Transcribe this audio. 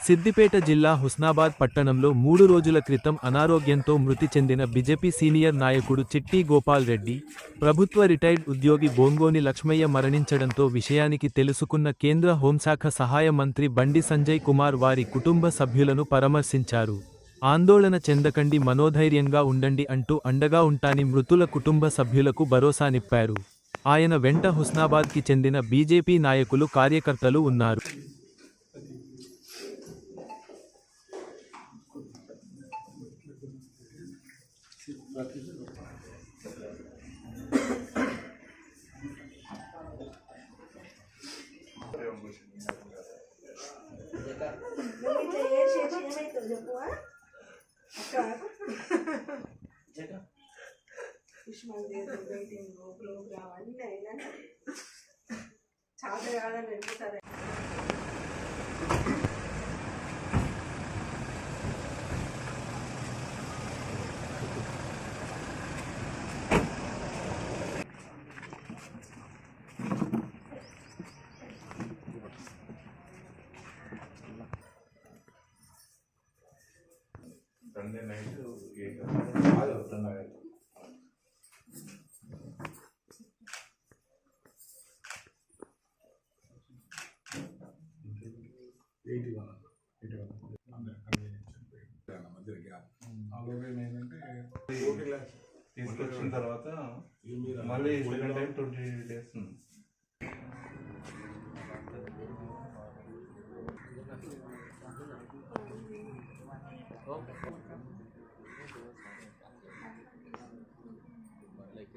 సిద్దిపేట జిల్లా హుస్నాబాద్ పట్టణంలో 3 రోజుల క్రితం అనారోగ్యంతో మృతి చెందిన బీజేపీ సీనియర్ నాయకుడు చిట్టి గోపాల్ రెడ్డి, ప్రభుత్వ రిటైర్డ్ ఉద్యోగి బోంగోని లక్ష్మయ్య మరణించడంతో విషయానికి తెలుసుకున్న కేంద్ర హోంశాఖ సహాయ మంత్రి బండి సంజయ్ కుమార్ వారి కుటుంబ సభ్యులను పరామర్శించారు. ఆందోళన చెందకండి, మనోధైర్యంగా ఉండండి అంటూ అండగా ఉంటాని మృతుల కుటుంబ సభ్యులకు భరోసానిప్పారు. ఆయన వెంట హుస్నాబాద్కి చెందిన బీజేపీ నాయకులు, కార్యకర్తలు ఉన్నారు. ప్రోగ్రామ్ అన్నీ అయినా చాలా కాదని వెళ్ళిపోతారు. సండే నైట్ 81 తీసుకొచ్చిన తర్వాత మళ్ళీ సెకండ్ టైం 20 days like